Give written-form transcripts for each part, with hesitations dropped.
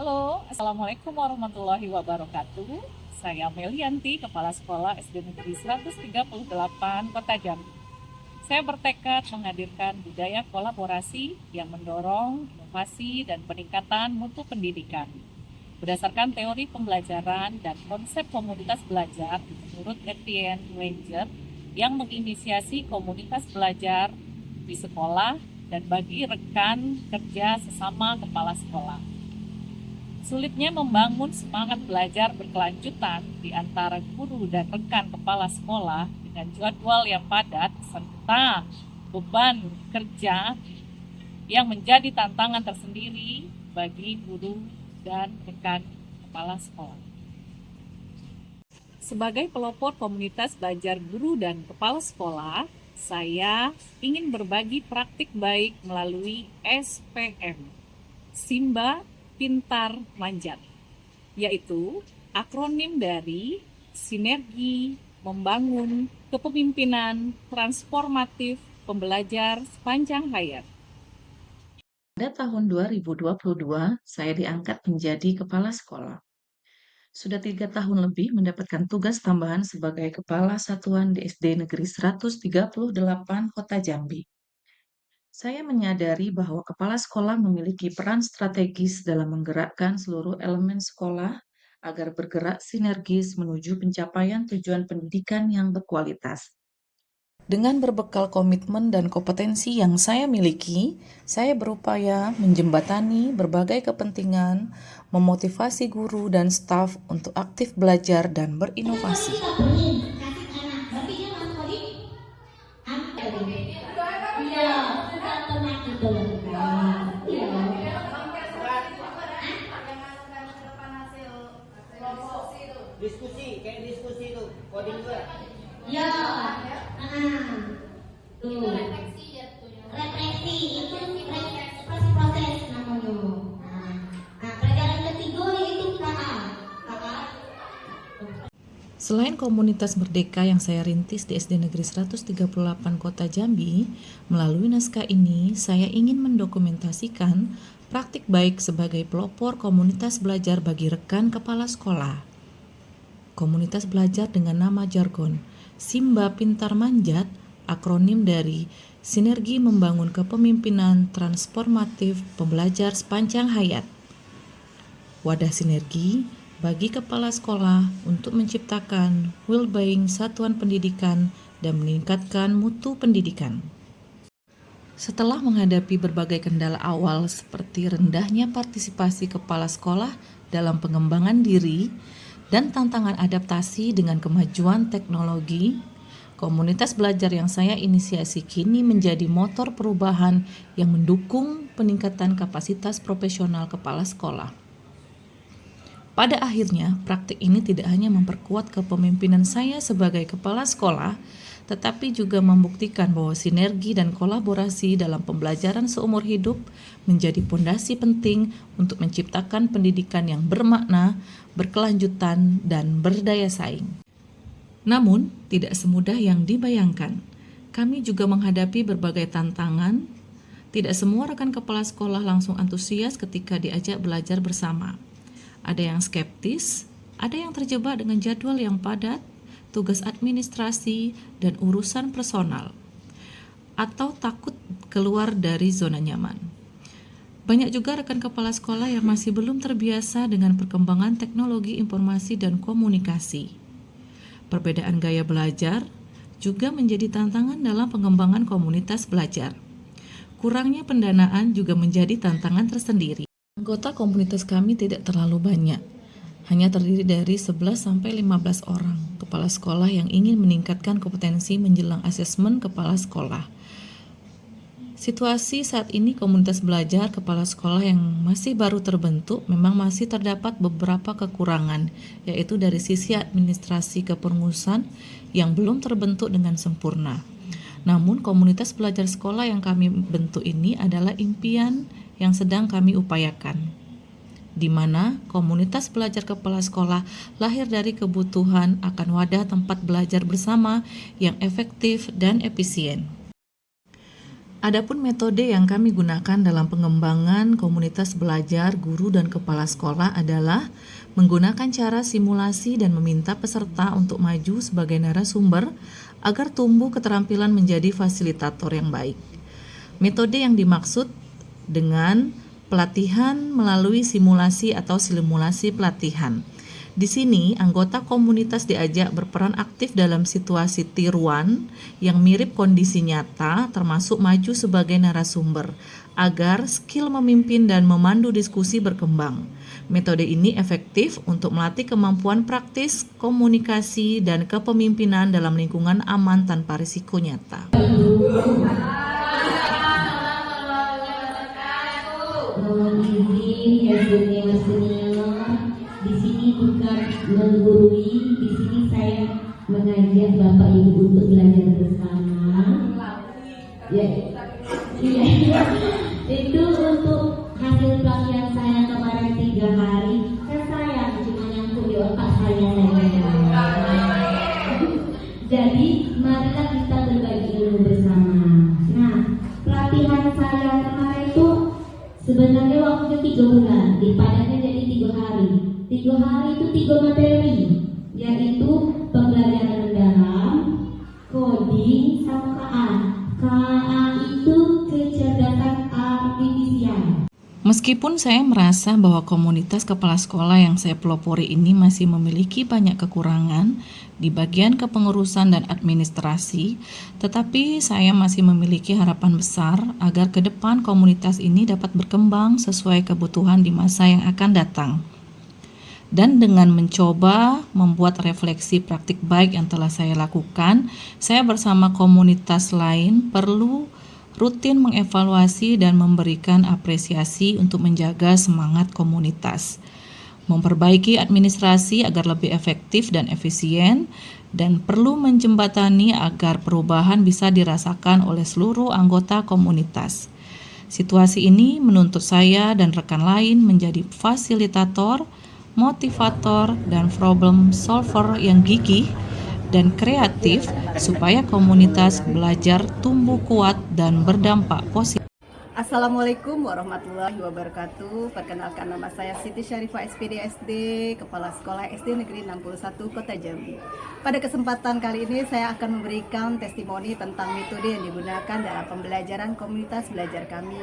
Halo, Assalamualaikum warahmatullahi wabarakatuh. Saya Melianti, Kepala Sekolah SD Negeri 138 Kota Jambi. Saya bertekad menghadirkan budaya kolaborasi yang mendorong inovasi dan peningkatan mutu pendidikan. Berdasarkan teori pembelajaran dan konsep komunitas belajar menurut Etienne Granger yang menginisiasi komunitas belajar di sekolah dan bagi rekan kerja sesama kepala sekolah. Sulitnya membangun semangat belajar berkelanjutan di antara guru dan rekan kepala sekolah dengan jadwal yang padat serta beban kerja yang menjadi tantangan tersendiri bagi guru dan rekan kepala sekolah. Sebagai pelopor komunitas belajar guru dan kepala sekolah, saya ingin berbagi praktik baik melalui SPM, Simba Pintar Manjat, yaitu akronim dari Sinergi Membangun Kepemimpinan Transformatif Pembelajar Sepanjang Hayat. Pada tahun 2022, saya diangkat menjadi kepala sekolah. Sudah 3 tahun lebih mendapatkan tugas tambahan sebagai kepala satuan di SD Negeri 138 Kota Jambi. Saya menyadari bahwa kepala sekolah memiliki peran strategis dalam menggerakkan seluruh elemen sekolah agar bergerak sinergis menuju pencapaian tujuan pendidikan yang berkualitas. Dengan berbekal komitmen dan kompetensi yang saya miliki, saya berupaya menjembatani berbagai kepentingan, memotivasi guru dan staf untuk aktif belajar dan berinovasi. Diskusi, kayak diskusi itu, coding juga. Ya, tuh. Refleksi itu ekspresi proses namanya. Pelajaran ketiga yaitu KA. Selain komunitas Merdeka yang saya rintis di SD Negeri 138 Kota Jambi, melalui naskah ini saya ingin mendokumentasikan praktik baik sebagai pelopor komunitas belajar bagi rekan kepala sekolah. Komunitas belajar dengan nama jargon Simba Pintar Manjat, akronim dari Sinergi Membangun Kepemimpinan Transformatif Pembelajar Sepanjang Hayat. Wadah sinergi bagi kepala sekolah untuk menciptakan well-being satuan pendidikan dan meningkatkan mutu pendidikan. Setelah menghadapi berbagai kendala awal seperti rendahnya partisipasi kepala sekolah dalam pengembangan diri dan tantangan adaptasi dengan kemajuan teknologi, komunitas belajar yang saya inisiasi kini menjadi motor perubahan yang mendukung peningkatan kapasitas profesional kepala sekolah. Pada akhirnya, praktik ini tidak hanya memperkuat kepemimpinan saya sebagai kepala sekolah, tetapi juga membuktikan bahwa sinergi dan kolaborasi dalam pembelajaran seumur hidup menjadi pondasi penting untuk menciptakan pendidikan yang bermakna, berkelanjutan, dan berdaya saing. Namun, tidak semudah yang dibayangkan. Kami juga menghadapi berbagai tantangan. Tidak semua rekan kepala sekolah langsung antusias ketika diajak belajar bersama. Ada yang skeptis, ada yang terjebak dengan jadwal yang padat, tugas administrasi, dan urusan personal, atau takut keluar dari zona nyaman. Banyak juga rekan kepala sekolah yang masih belum terbiasa dengan perkembangan teknologi informasi dan komunikasi. Perbedaan gaya belajar juga menjadi tantangan dalam pengembangan komunitas belajar. Kurangnya pendanaan juga menjadi tantangan tersendiri. Anggota komunitas kami tidak terlalu banyak, hanya terdiri dari 11-15 orang kepala sekolah yang ingin meningkatkan kompetensi menjelang asesmen kepala sekolah. Situasi saat ini komunitas belajar kepala sekolah yang masih baru terbentuk memang masih terdapat beberapa kekurangan, yaitu dari sisi administrasi kepengurusan yang belum terbentuk dengan sempurna. Namun komunitas belajar sekolah yang kami bentuk ini adalah impian yang sedang kami upayakan, di mana komunitas belajar kepala sekolah lahir dari kebutuhan akan wadah tempat belajar bersama yang efektif dan efisien. Adapun metode yang kami gunakan dalam pengembangan komunitas belajar, guru, dan kepala sekolah adalah menggunakan cara simulasi dan meminta peserta untuk maju sebagai narasumber agar tumbuh keterampilan menjadi fasilitator yang baik. Metode yang dimaksud dengan pelatihan melalui simulasi atau simulasi pelatihan. Di sini, anggota komunitas diajak berperan aktif dalam situasi tiruan yang mirip kondisi nyata, termasuk maju sebagai narasumber, agar skill memimpin dan memandu diskusi berkembang. Metode ini efektif untuk melatih kemampuan praktis, komunikasi, dan kepemimpinan dalam lingkungan aman tanpa risiko nyata. Di sini bukan menggurui, di sini saya mengajak Bapak Ibu untuk belajar bersama. Ya, iya. Itu untuk hasil pelatihan saya kemarin 3 hari. Kan sayang cuma nyangkut di otak saya. Jadi marilah kita berbagi ilmu bersama. Nah, pelatihan saya kemarin itu sebenarnya waktunya 3 bulan, dipadatnya jadi 3 hari. 3 hari itu 3 materi, yaitu pembelajaran mendalam, coding, sama KA. KA itu kecerdasan artifisial. Meskipun saya merasa bahwa komunitas kepala sekolah yang saya pelopori ini masih memiliki banyak kekurangan di bagian kepengurusan dan administrasi, tetapi saya masih memiliki harapan besar agar ke depan komunitas ini dapat berkembang sesuai kebutuhan di masa yang akan datang. Dan dengan mencoba membuat refleksi praktik baik yang telah saya lakukan, saya bersama komunitas lain perlu rutin mengevaluasi dan memberikan apresiasi untuk menjaga semangat komunitas, memperbaiki administrasi agar lebih efektif dan efisien, dan perlu menjembatani agar perubahan bisa dirasakan oleh seluruh anggota komunitas. Situasi ini menuntut saya dan rekan lain menjadi fasilitator, motivator, dan problem solver yang gigih dan kreatif supaya komunitas belajar tumbuh kuat dan berdampak positif. Assalamualaikum warahmatullahi wabarakatuh. Perkenalkan, nama saya Siti Syarifah SPD SD, Kepala Sekolah SD Negeri 61 Kota Jambi. Pada kesempatan kali ini saya akan memberikan testimoni tentang metode yang digunakan dalam pembelajaran komunitas belajar kami.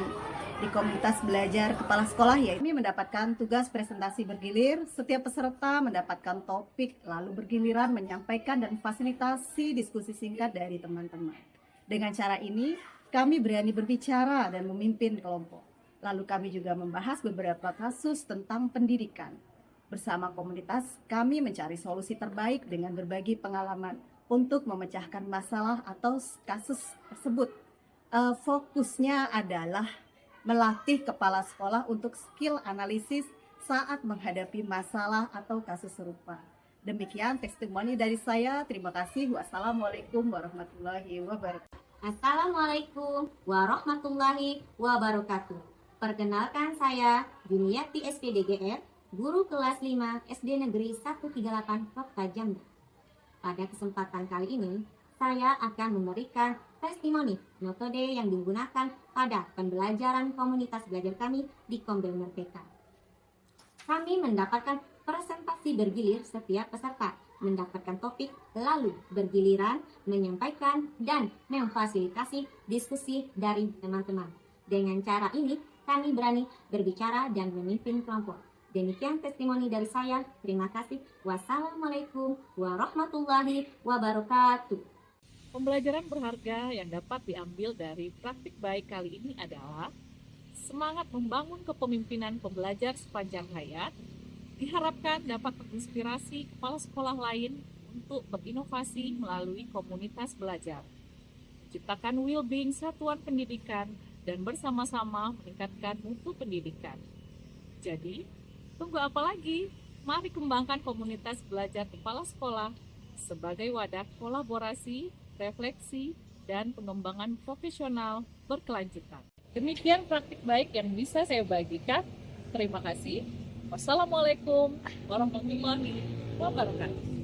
Di komunitas belajar kepala sekolah, ya, kami mendapatkan tugas presentasi bergilir. Setiap peserta mendapatkan topik, lalu bergiliran menyampaikan dan fasilitasi diskusi singkat dari teman-teman. Dengan cara ini, kami berani berbicara dan memimpin kelompok. Lalu kami juga membahas beberapa kasus tentang pendidikan. Bersama komunitas, kami mencari solusi terbaik dengan berbagi pengalaman untuk memecahkan masalah atau kasus tersebut. Fokusnya adalah melatih kepala sekolah untuk skill analisis saat menghadapi masalah atau kasus serupa. Demikian testimoni dari saya. Terima kasih. Wassalamualaikum warahmatullahi wabarakatuh. Assalamualaikum warahmatullahi wabarakatuh. Perkenalkan, saya Juniati SPDGR, guru kelas 5 SD Negeri 138 Kota Jambi. Pada kesempatan kali ini, saya akan memberikan testimoni metode yang digunakan pada pembelajaran komunitas belajar kami di Kombel Merdeka. Kami mendapatkan presentasi bergilir, setiap peserta mendapatkan topik, lalu bergiliran menyampaikan dan memfasilitasi diskusi dari teman-teman. Dengan cara ini, kami berani berbicara dan memimpin kelompok. Demikian testimoni dari saya. Terima kasih. Wassalamualaikum warahmatullahi wabarakatuh. Pembelajaran berharga yang dapat diambil dari praktik baik kali ini adalah semangat membangun kepemimpinan pembelajar sepanjang hayat. Diharapkan dapat menginspirasi kepala sekolah lain untuk berinovasi melalui komunitas belajar, ciptakan well-being satuan pendidikan, dan bersama-sama meningkatkan mutu pendidikan. Jadi, tunggu apa lagi? Mari kembangkan komunitas belajar kepala sekolah sebagai wadah kolaborasi, refleksi, dan pengembangan profesional berkelanjutan. Demikian praktik baik yang bisa saya bagikan. Terima kasih. Wassalamualaikum warahmatullahi wabarakatuh.